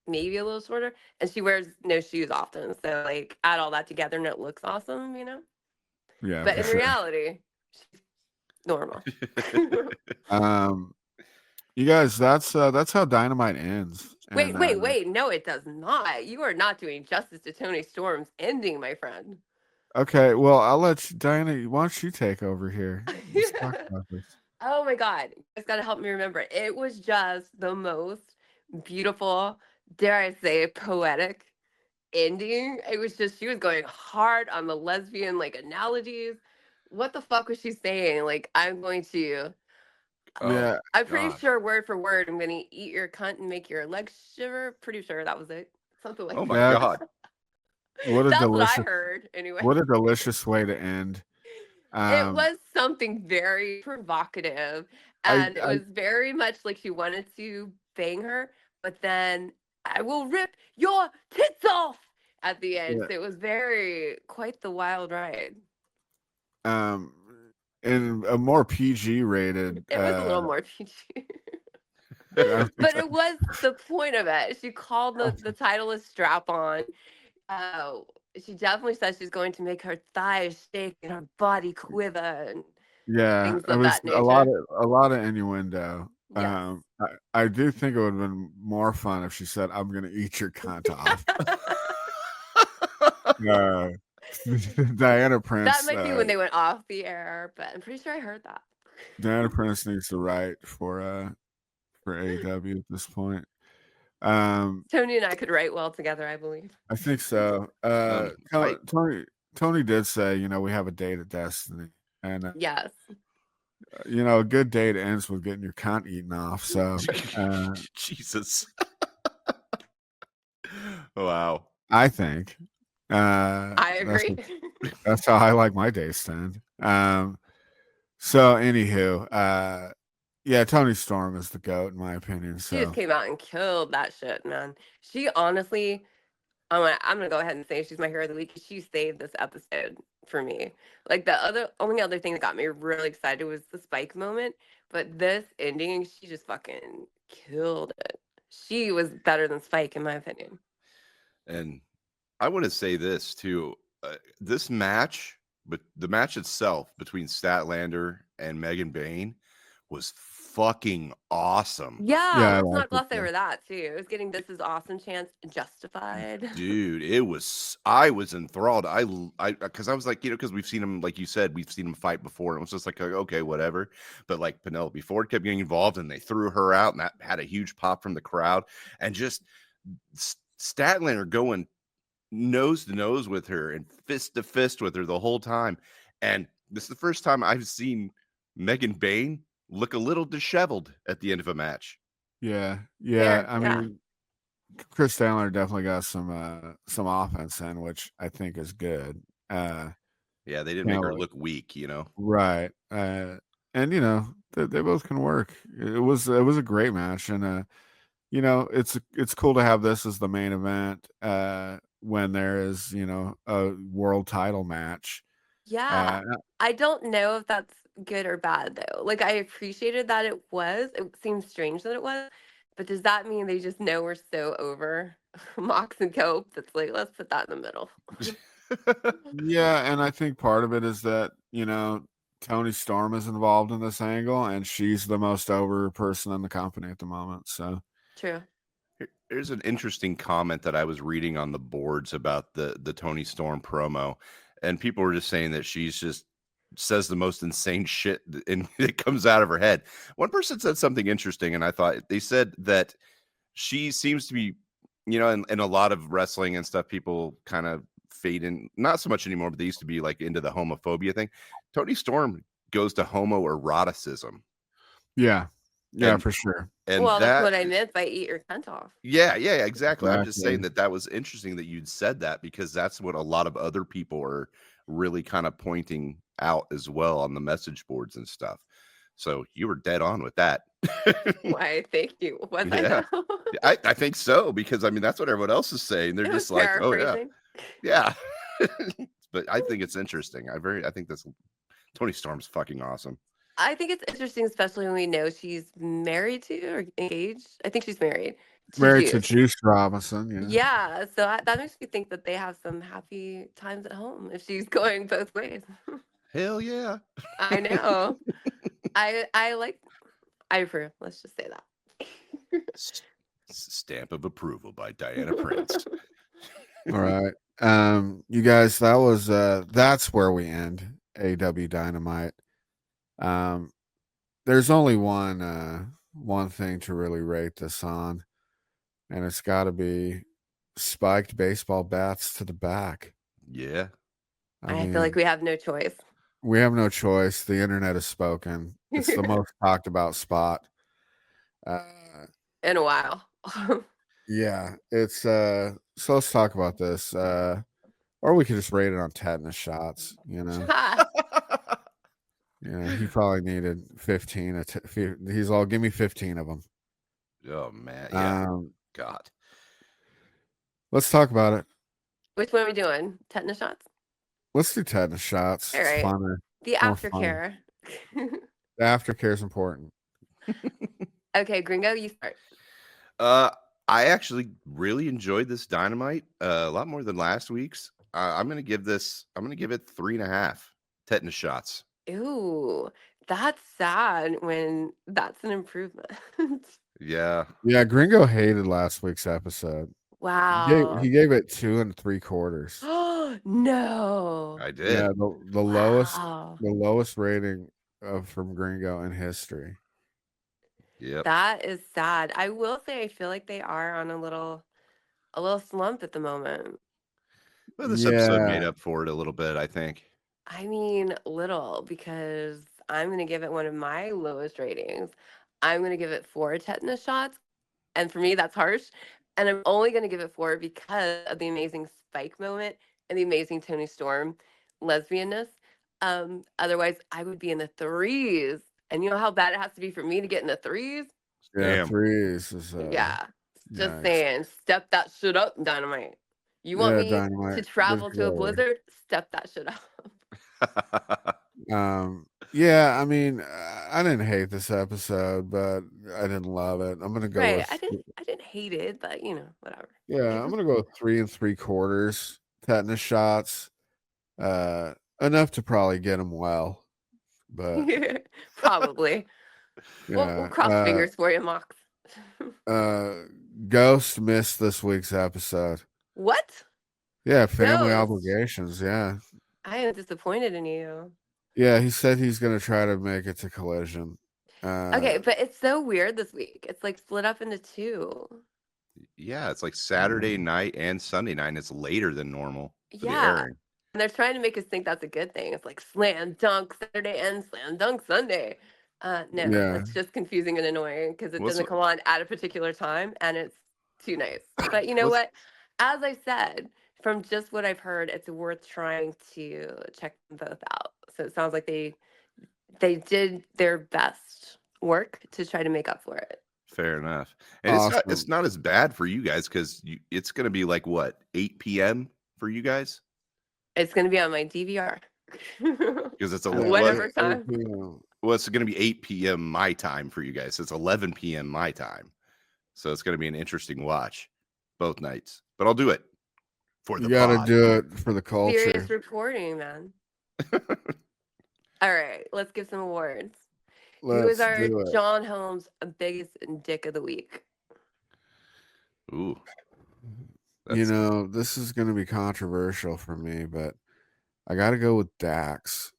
maybe a little shorter. And she wears no shoes often. So add all that together and it looks awesome, Yeah, But for in sure. reality, she's normal. You guys, that's how Dynamite ends. Wait, And, wait. No, it does not. You are not doing justice to Tony Storm's ending, my friend. Okay, well, I'll let you, Diana. Why don't you take over here? Let's talk about this. Oh my God. It's got to help me remember. It was just the most beautiful, dare I say, poetic ending. It was just, she was going hard on the lesbian analogies. What the fuck was she saying? I'm going to, Yeah, I'm pretty God. sure word for word, I'm going to eat your cunt and make your legs shiver. Pretty sure that was it. Something like Oh that. my That- God. what a That's what I delicious, heard anyway. what a delicious way to end. It was something very provocative, and it I was very much like she wanted to bang her, but then I will rip your tits off at the end. Yeah. So it was quite the wild ride. In a more PG rated. It was a little more PG. I think But it was the point of it. She called the title a strap on. She definitely said she's going to make her thighs shake and her body quiver and yeah, things it of was that nature. a lot of innuendo. Yes. I do think it would have been more fun if she said, "I'm going to eat your cunt off." Diana Prince. That might be when they went off the air, but I'm pretty sure I heard that. Diana Prince needs to write for AEW at this point. Tony and I could write well together, I believe. I think so. Tony did say, we have a date at Destiny, and Yes. a good date ends with getting your cunt eaten off. So, Jesus. Wow. I think I agree. That's how I like my days to end. So, anywho, yeah, Tony Storm is the GOAT in my opinion. She just So, came out and killed that shit, man. She honestly, I'm gonna go ahead and say she's my hero of the week. She saved this episode for me. The only other thing that got me really excited was the Spike moment, but this ending, she just fucking killed it. She was better than Spike in my opinion. And I want to say this too. This match, but the match itself between Statlander and Megan Bain was fucking awesome. Yeah, let's I not gloss think over that too. It was getting This Is Awesome chance justified. Dude, I was enthralled. Because I was like, because we've seen him, like you said, we've seen him fight before. And it was just like, okay, whatever. But Penelope Ford kept getting involved and they threw her out and that had a huge pop from the crowd. And just Statlander going nose to nose with her and fist to fist with her the whole time. And this is the first time I've seen Megan Bain look a little disheveled at the end of a match. Yeah. Fair, I mean, Chris Statlander definitely got some offense in, which I think is good. Yeah, they didn't make her look weak, Right. And they both can work. It was a great match, and it's cool to have this as the main event when there is a world title match. Yeah. I don't know if that's good or bad though. I appreciated that it was. It seems strange that it was. But does that mean they just know we're so over Mox and Cope that's let's put that in the middle? Yeah, and I think part of it is that Tony Storm is involved in this angle, and she's the most over person in the company at the moment. So True. Here's an interesting comment that I was reading on the boards about the Tony Storm promo, and people were just saying that she's just says the most insane shit and it comes out of her head. One person said something interesting, and I thought they said that she seems to be, in a lot of wrestling and stuff, people kind of fade in, not so much anymore, but they used to be like into the homophobia thing. Tony Storm goes to homoeroticism. yeah, And for sure. and Well, that's that what I meant by eat your cunt off. yeah, exactly. I'm just saying Exactly. that was interesting that you'd said that, because that's what a lot of other people are really kind of pointing out as well on the message boards and stuff. So you were dead on with that. Why? Thank you. Was I Yeah. though? I think so, because I mean that's what everyone else is saying. They're It was just like, oh yeah, paraphrasing. yeah. But I think it's interesting. I think this Tony Storm's fucking awesome. I think it's interesting, especially when we know she's married to or engaged. I think she's married to Married to Juice. Juice Robinson. Yeah. Yeah, so that makes me think that they have some happy times at home if she's going both ways. Hell yeah. I know. I like. I approve. Let's just say that. Stamp of approval by Diana Prince. All right. You guys, that was that's where we end AEW Dynamite. There's only one thing to really rate this on, and it's got to be spiked baseball bats to the back. Yeah. I feel like we have no choice. We have no choice. The internet has spoken. It's the most talked about spot. In a while. Yeah, it's so let's talk about this. Or we could just rate it on tetanus shots, Ha. Yeah, he probably needed 15. He's all, give me 15 of them. Oh man, yeah. God. Let's talk about it. Which one are we doing? Tetanus shots? Let's do tetanus shots. All It's right. funner. The More fun. aftercare. The aftercare is important. Okay, Gringo, you start. I actually really enjoyed this Dynamite a lot more than last week's. I'm gonna give it 3.5 tetanus shots. Ooh, that's sad when that's an improvement. Yeah. Yeah, Gringo hated last week's episode. Wow. He gave it 2 3/4. Oh no. I did. Yeah, the Wow. lowest rating from Gringo in history. Yep. That is sad. I will say I feel like they are on a little slump at the moment. Well, this episode made up for it a little bit, I think. I mean, little, because I'm going to give it one of my lowest ratings. I'm going to give it 4 tetanus shots. And for me, that's harsh. And I'm only going to give it 4 because of the amazing Spike moment and the amazing Tony Storm lesbianness. Otherwise, I would be in the 3s. And you know how bad it has to be for me to get in the 3s? Yeah, Damn. 3s is Yeah. Just yikes. saying, step that shit up, Dynamite. You want me Dynamite. to travel Good to a goal. blizzard? Step that shit up. Yeah, I mean, I didn't hate this episode, but I didn't love it. I'm gonna go Right. with I didn't hate it, but whatever. yeah, I'm gonna go with 3 3/4 tetanus shots. Enough to probably get him well, but Probably. yeah. We'll cross fingers for you, Mox. Ghost missed this week's episode. What? Yeah, family Ghost? obligations. Yeah. I am disappointed in you. Yeah, he said he's gonna try to make it to Collision. Okay, but it's so weird this week. It's like split up into 2. Yeah, it's like Saturday night and Sunday night. And it's later than normal for the Yeah. airing. And they're trying to make us think that's a good thing. It's like slam dunk Saturday and slam dunk Sunday. No, Yeah. it's just confusing and annoying because it What's doesn't the- come on at a particular time and it's too nice. But you know what? As I said, from just what I've heard, it's worth trying to check them both out. So it sounds like they did their best work to try to make up for it. Fair enough. And it's not as bad for you guys because it's going to be like what, 8 p.m. for you guys? It's going to be on my DVR. Because it's whatever time. Well, it's going to be 8 p.m. my time for you guys. It's 11 p.m. my time. So it's going to be an interesting watch both nights. But I'll do it for the You got to pod. do it for the culture. Serious reporting, man. All right, let's give some awards. Who is Let's our do it. John Holmes biggest dick of the week? Ooh, You that's know, this is going to be controversial for me, but I got to go with Dax.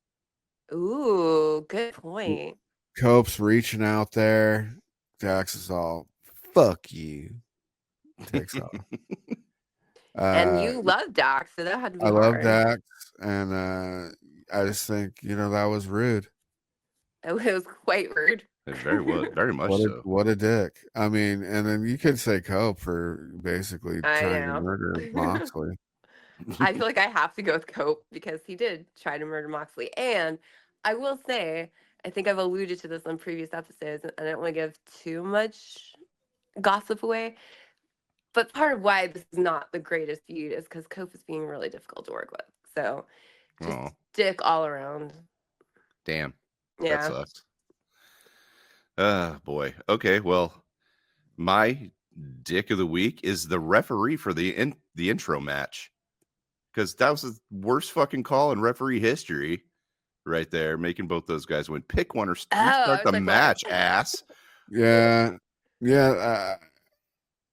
Ooh, good point. Cope's reaching out there. Dax is all, fuck you. Takes off. And you love Doc, so that had to be I love hard. Dax, and I just think, that was rude. It was quite rude. It very much so. What a dick. I mean, and then you could say Cope for basically I trying to know. murder Moxley. I feel like I have to go with Cope because he did try to murder Moxley. And I will say, I think I've alluded to this on previous episodes, and I don't want to give too much gossip away. But part of why this is not the greatest feud is because Cope is being really difficult to work with. So just Oh, dick all around. damn. That Yeah. sucks. Boy. Okay, well, my dick of the week is the referee for the intro match. Because that was the worst fucking call in referee history right there, making both those guys win. Pick one or Oh, I restart was the like, what? match, ass. Yeah. Yeah.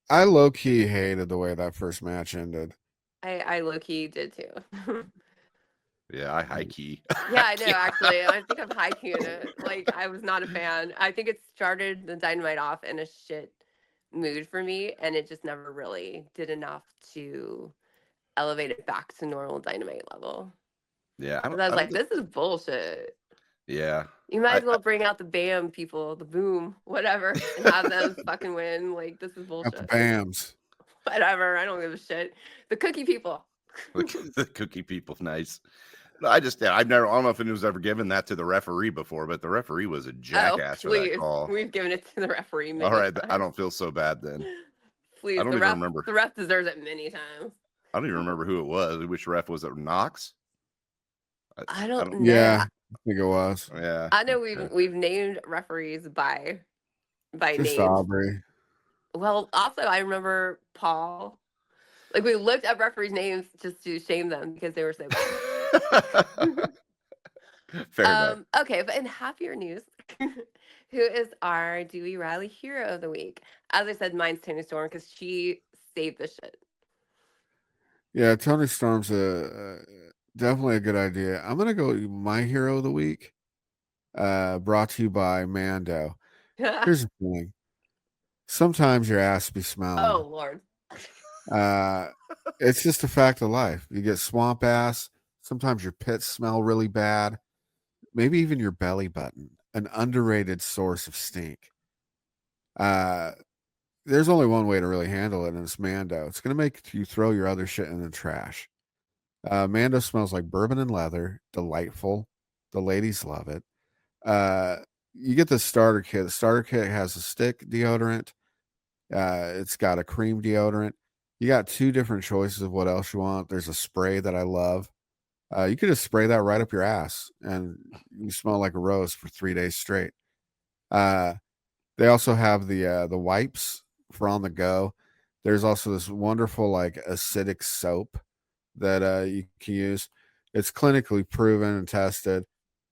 I low key hated the way that first match ended. I low key did too. Yeah, I high key. Yeah, I know. Actually, I think I'm high keying it. Like, I was not a fan. I think it started the Dynamite off in a shit mood for me, and it just never really did enough to elevate it back to normal Dynamite level. Yeah, Because I was like, this is bullshit. Yeah, You might as well bring out the BAM people, the Boom, whatever, and have them fucking win. Like, this is Got the bullshit. BAMs. Whatever. I don't give a shit. The Cookie people. the cookie people, nice. No, I don't know if it was ever given that to the referee before, but the referee was a jackass for that Please. call. We've given it to the referee many All right, times. I don't feel so bad then. Please, I don't even remember. The ref deserves it many times. I don't even remember who it was. Which ref was it? Knox? I don't know. Yeah, I think it was. Yeah. I know we've named referees by Just names. Aubrey. Well, also I remember Paul. Like we looked up referees' names just to shame them because they were so bad. Fair enough. Okay, but in happier news, who is our Dewey Riley hero of the week? As I said, mine's Tony Storm because she saved the shit. Yeah, Tony Storm's definitely a good idea. I'm gonna go my hero of the week. Brought to you by Mando. Here's the thing. Sometimes your ass be smelling. Oh Lord. It's just a fact of life. You get swamp ass. Sometimes your pits smell really bad. Maybe even your belly button, an underrated source of stink. There's only one way to really handle it, and it's Mando. It's going to make you throw your other shit in the trash. Mando smells like bourbon and leather. Delightful. The ladies love it. You get the starter kit. The starter kit has a stick deodorant. It's got a cream deodorant. You got two different choices of what else you want. There's a spray that I love. You could just spray that right up your ass, and you smell like a rose for 3 days straight. They also have the wipes for on the go. There's also this wonderful like acidic soap that you can use. It's clinically proven and tested,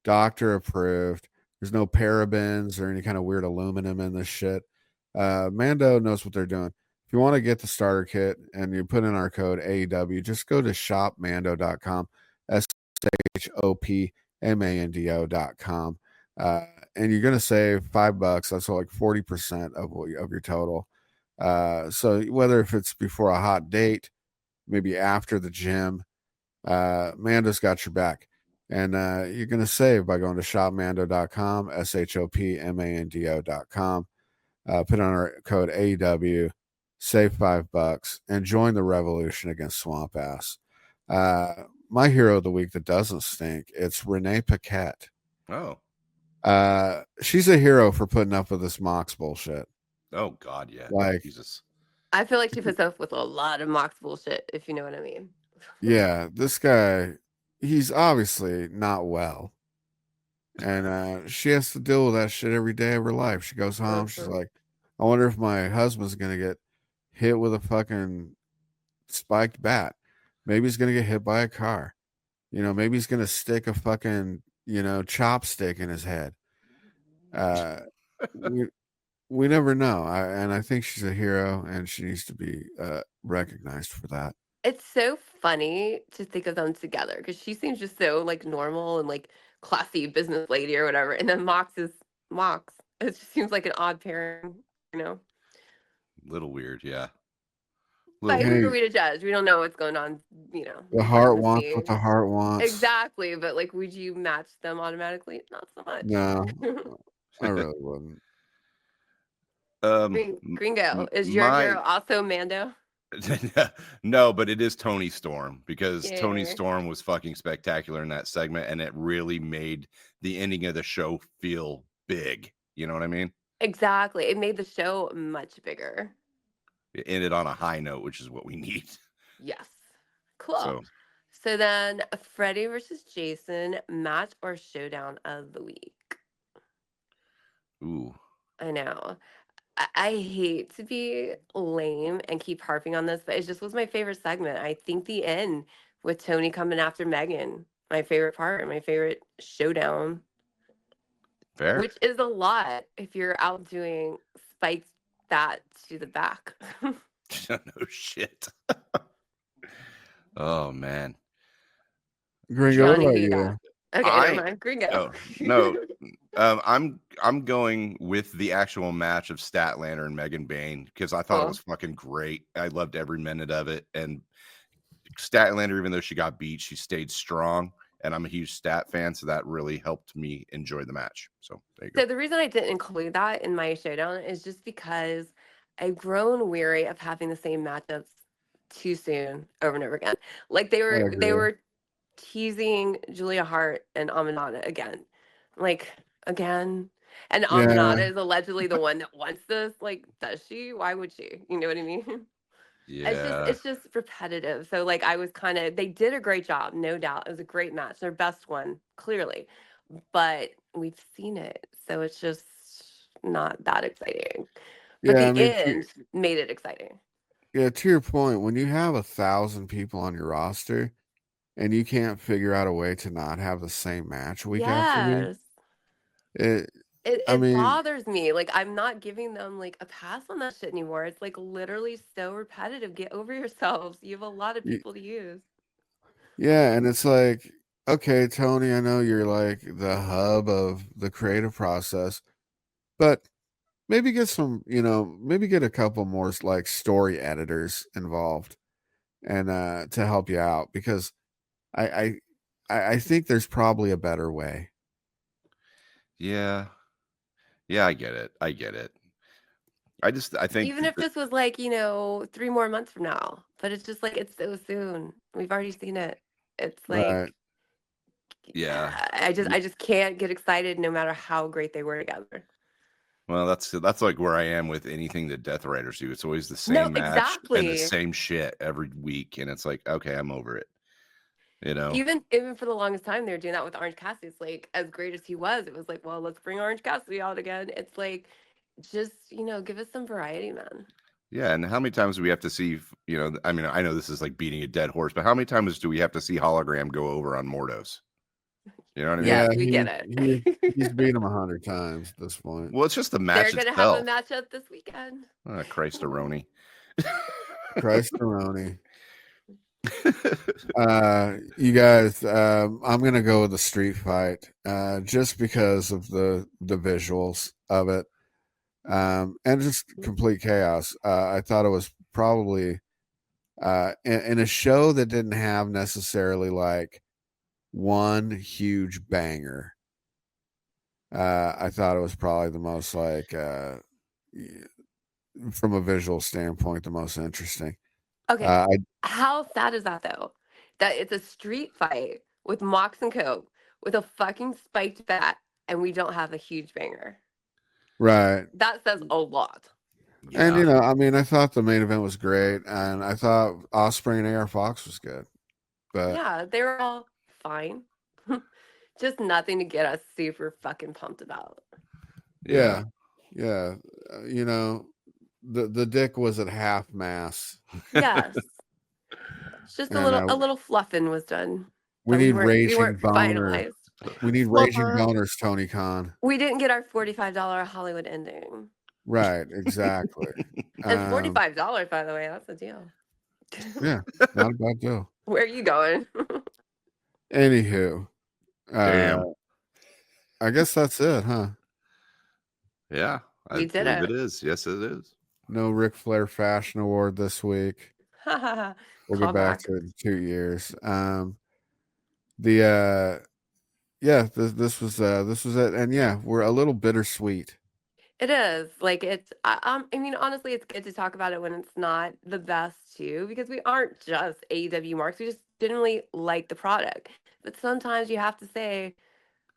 doctor approved. There's no parabens or any kind of weird aluminum in this shit. Mando knows what they're doing. If you want to get the starter kit and you put in our code AEW, just go to shopmando.com, shopmando.com. And you're going to save $5. That's like 40% of your total. So whether if it's before a hot date, maybe after the gym, Mando's got your back. And you're going to save by going to shopmando.com, shopmando.com. Put on our code AEW, save $5, and join the revolution against swamp ass. My hero of the week that doesn't stink, it's Renee Paquette. Oh. She's a hero for putting up with this Mox bullshit. Oh God, yeah. Like Jesus. I feel like she puts up with a lot of Mox bullshit, if you know what I mean. Yeah, this guy, he's obviously not well. And she has to deal with that shit every day of her life. She goes home, she's like, I wonder if my husband's gonna get hit with a fucking spiked bat. Maybe he's gonna get hit by a car. Maybe he's gonna stick a fucking, chopstick in his head. We we never know. And I think she's a hero, and she needs to be recognized for that. It's so funny to think of them together because she seems just so like normal and like classy business lady or whatever, and then Mox is Mox. It just seems like an odd pairing, you know. Little weird, yeah. But Little who are Hey, we to judge? We don't know what's going on, the heart behind the wants what the scenes. heart wants. Exactly, but like, would you match them automatically? Not so much. No, I really wouldn't. Gringo, is your my hero also Mando? no, but it is Tony Storm because Tony Yeah, Storm was fucking spectacular in that segment, and it really made the ending of the show feel big. You know what I mean? exactly. It made the show much bigger. It ended on a high note, which is what we need. Yes. Cool. So, So then, Freddy versus Jason, match or showdown of the week? ooh, I know. I hate to be lame and keep harping on this, but it just was my favorite segment. I think the end with Tony coming after Megan, my favorite part, my favorite showdown, fair. which is a lot if you're out doing spiked that to the back. No shit. Oh man. Gringo, what Johnny, who about you got? you? Okay, never I mind. Gringo. no. I'm going with the actual match of Statlander and Megan Bain because I thought it was Cool. fucking great. I loved every minute of it. And Statlander, even though she got beat, she stayed strong. And I'm a huge Stat fan, so that really helped me enjoy the match. So there you go. So the reason I didn't include that in my showdown is just because I've grown weary of having the same matchups too soon over and over again. Like they I were they agree. were teasing Julia Hart and Aminata again. Like again. And Yeah, Aminata is allegedly the one that wants this. Like, does she? Why would she? You know what I mean? Yeah. It's just repetitive. So like I was kind of they did a great job, no doubt. It was a great match, their best one, clearly. But we've seen it, so it's just not that exciting. But yeah. I the mean, end made it exciting. to your point, when you have 1,000 people on your roster and you can't figure out a way to not have the same match week after week, Yes. it. It I it mean, bothers me. Like I'm not giving them like a pass on that shit anymore. It's like literally so repetitive. Get over yourselves. You have a lot of y- people to use. yeah, and it's like, okay, Tony, I know you're like the hub of the creative process, but maybe get maybe get a couple more like story editors involved and to help you out because I I I think there's probably a better way. Yeah. Yeah, I get it. I get it. I think Even if that this was like, 3 more months from now. But it's just like it's so soon. We've already seen it. It's Right. like yeah. I just can't get excited no matter how great they were together. Well, that's like where I am with anything that Death Riders do. It's always the No, same match and the exactly. same shit every week, and it's like, okay, I'm over it. You know? Even for the longest time they were doing that with Orange Cassidy. It's like as great as he was, it was like, well, let's bring Orange Cassidy out again. It's like just, give us some variety, man. Yeah. And how many times do we have to see? I mean, I know this is like beating a dead horse, but how many times do we have to see Hologram go over on Mordos? You know what I mean? Yeah, Yes, we get he's it. beat him 100 times at this point. Well, it's just the They're match gonna have a itself. matchup this weekend. Christ-a-roni. Christ Aroni. You guys, I'm gonna go with the street fight, just because of the visuals of it, and just complete chaos. I thought it was probably in a show that didn't have necessarily like one huge banger. I thought it was probably the most like from a visual standpoint, the most interesting. Okay. I How sad is that though? That it's a street fight with Mox and Coke with a fucking spiked bat and we don't have a huge banger. right. That says a lot. And Yeah. I mean, I thought the main event was great, and I thought Osprey and AR Fox was good, but Yeah, they were all fine. Just nothing to get us super fucking pumped about. Yeah. yeah, the dick was at half mass, Yes. It's just and a little fluffing was done. we But we need weren't we raging weren't boner. finalized. We need raging boners, Tony Khan. We didn't get our $45 Hollywood ending. Right, exactly. And $45, by the way, that's a deal. Yeah, not a bad deal. Where are you going? Anywho, Damn. I guess that's it, huh? Yeah, We I did believe it. it is. Yes, it is. No Ric Flair Fashion Award this week. We'll get back to it in 2 years. This was it, and yeah, we're a little bittersweet. It is like it's. I mean, honestly, it's good to talk about it when it's not the best too, because we aren't just AEW marks. We just generally like the product, but sometimes you have to say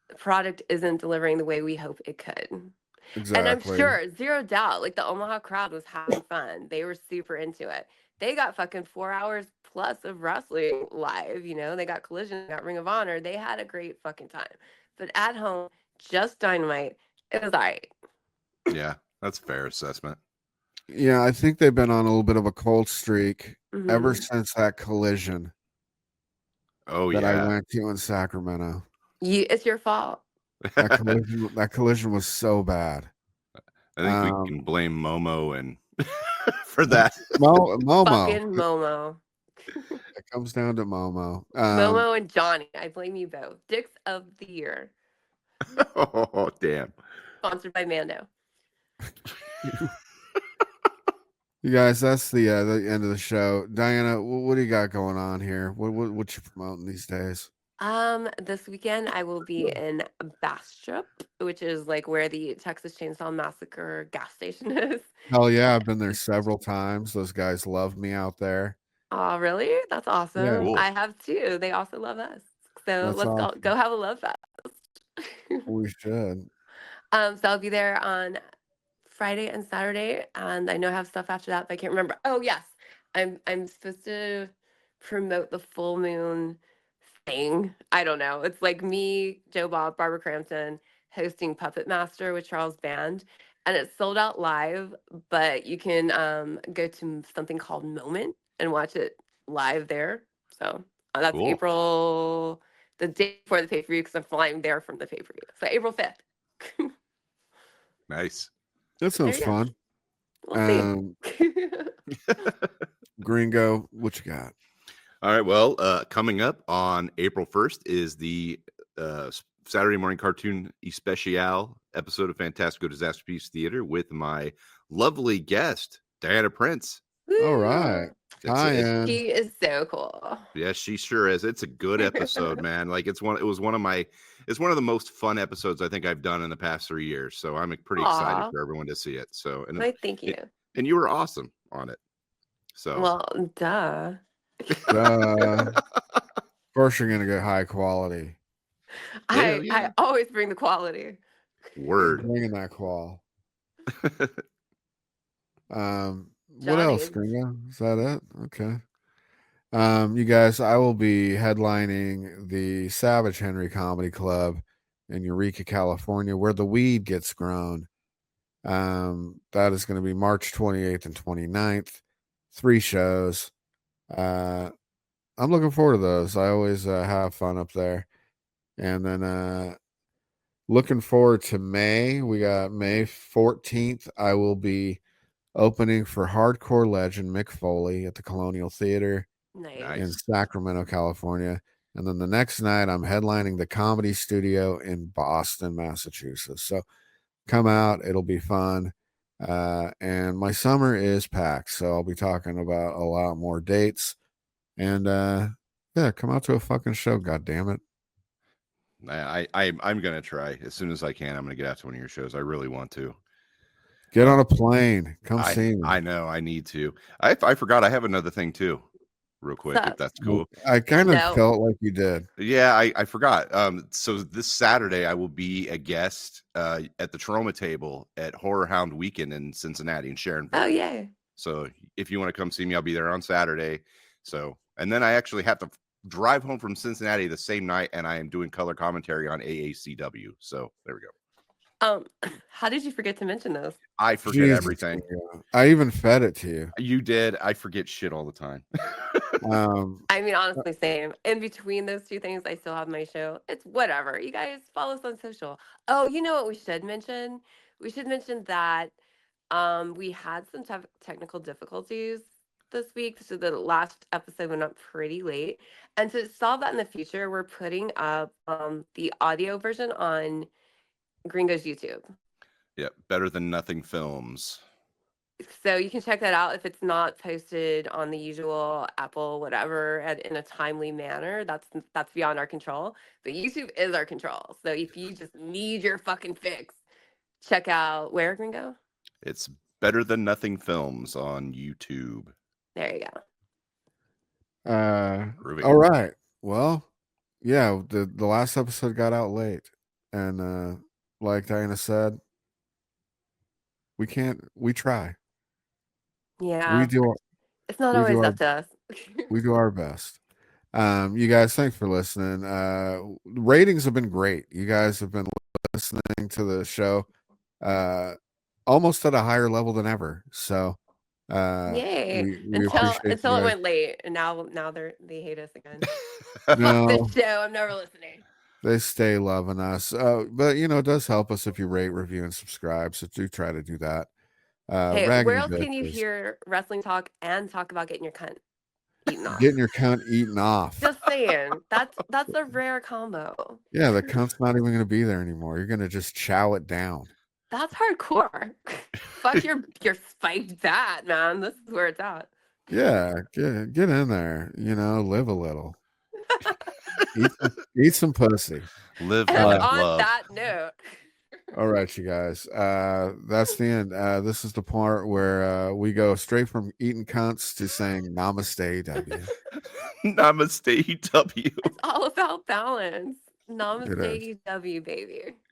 the product isn't delivering the way we hope it could. And I'm Exactly. sure, zero doubt, like the Omaha crowd was having fun. They were super into it. They got fucking 4 hours plus of wrestling live. You know, they got Collision, got Ring of Honor. They had a great fucking time. But at home, just Dynamite, it was all right. Yeah, that's a fair assessment. Yeah, I think they've been on a little bit of a cold streak ever Mhm. since that Collision Oh that I yeah. went to in Sacramento. It's your fault. That collision was so bad. I think we can blame Momo and for that. Momo. Fucking Momo. It comes down to Momo. Momo and Johnny. I blame you both. Dicks of the Year. Oh damn. Sponsored by Mando. You guys, that's the end of the show. Diana, what do you got going on here? What you promoting these days? This weekend I will be in Bastrop, which is like where the Texas Chainsaw Massacre gas station is. Hell yeah, I've been there several times. Those guys love me out there. Oh, really? That's awesome. Yeah. Cool. I have too. They also love us. So That's let's awesome. go have a love fest. We should. So I'll be there on Friday and Saturday, and I know I have stuff after that, but I can't remember. Oh yes, I'm supposed to promote the full moon thing. I don't know. It's like me, Joe Bob, Barbara Crampton hosting Puppet Master with Charles Band, and it's sold out live. But you can go to something called Moment and watch it live there. So that's Cool. April, the day before the pay per view, because I'm flying there from the pay per view. So April 5th. Nice. That sounds There you go. fun. We'll see. Gringo, what you got? All right. Well, coming up on April 1st is the Saturday morning cartoon especial episode of Fantastico Disaster Piece Theater with my lovely guest, Diana Prince. All right. Hi, She is so cool. Yes, she sure is. It's a good episode, man. Like it's one of the most fun episodes I think I've done in the past 3 years. So I'm pretty excited for everyone to see it. So Thank you. And you were awesome on it. So well, duh. Of course you're gonna get high quality. I always bring the quality. Word. Bringing that qual. What Johnny else, is- Gringo? Is that it? Okay. You guys, I will be headlining the Savage Henry Comedy Club in Eureka, California, where the weed gets grown. That is going to be March 28th and 29th. 3 shows. I'm looking forward to those. I always have fun up there. And then looking forward to May. We got May 14th. I will be opening for hardcore legend Mick Foley at the Colonial Theater in Sacramento, California. And then the next night, I'm headlining the Comedy Studio in Boston, Massachusetts. So come out. It'll be fun. And my summer is packed. So I'll be talking about a lot more dates. And yeah, come out to a fucking show, God damn it. I'm gonna try as soon as I can. I'm gonna get out to one of your shows. I really want to. Get on a plane. Come see me. I know. I need to. I forgot. I have another thing too, real quick. If that's cool. I kind of felt like you did. Yeah, I forgot. So this Saturday I will be a guest at the Trauma Table at Horror Hound Weekend in Cincinnati and Sharonville. Oh yeah. So if you want to come see me, I'll be there on Saturday. So and then I actually have to drive home from Cincinnati the same night, and I am doing color commentary on AACW. So there we go. How did you forget to mention those? I forget Jesus, everything. Ringo. I even fed it to you. You did. I forget shit all the time. I mean, honestly, same. In between those two things, I still have my show. It's whatever. You guys follow us on social. Oh, you know what we should mention? We should mention that we had some technical difficulties this week. So the last episode went up pretty late. And to solve that in the future, we're putting up the audio version on Gringo's YouTube. Yeah, Better Than Nothing Films. So you can check that out if it's not posted on the usual Apple whatever in a timely manner. That's beyond our control. But YouTube is our control. So if you just need your fucking fix, check out where, Gringo? It's Better Than Nothing Films on YouTube. There you go. Groovy. All right. Well, yeah, the last episode got out late. And like Diana said, we try. Yeah. We do It's not we always do our up to us. we do our best. You guys, thanks for listening. Ratings have been great. You guys have been listening to the show almost at a higher level than ever. So Yay. we appreciate Until you it guys. went late and now they hate us again. No, Fuck this show. I'm never listening. they stay loving us. But it does help us if you rate, review, and subscribe. So do try to do that. Hey, Raggedy where else can you Bitches. hear wrestling talk and talk about getting your cunt eaten off? Getting your cunt eaten off. Just saying. That's a rare combo. Yeah, the cunt's not even going to be there anymore. You're going to just chow it down. That's hardcore. Fuck your spiked fat, man. This is where it's at. Yeah, get in there. Live a little. Eat some pussy. Live, And laugh, on love. that note. All right, you guys. That's the end. This is the part where we go straight from eating cunts to saying Namaste AEW. Namaste EW. It's all about balance. It Namaste AEW, baby.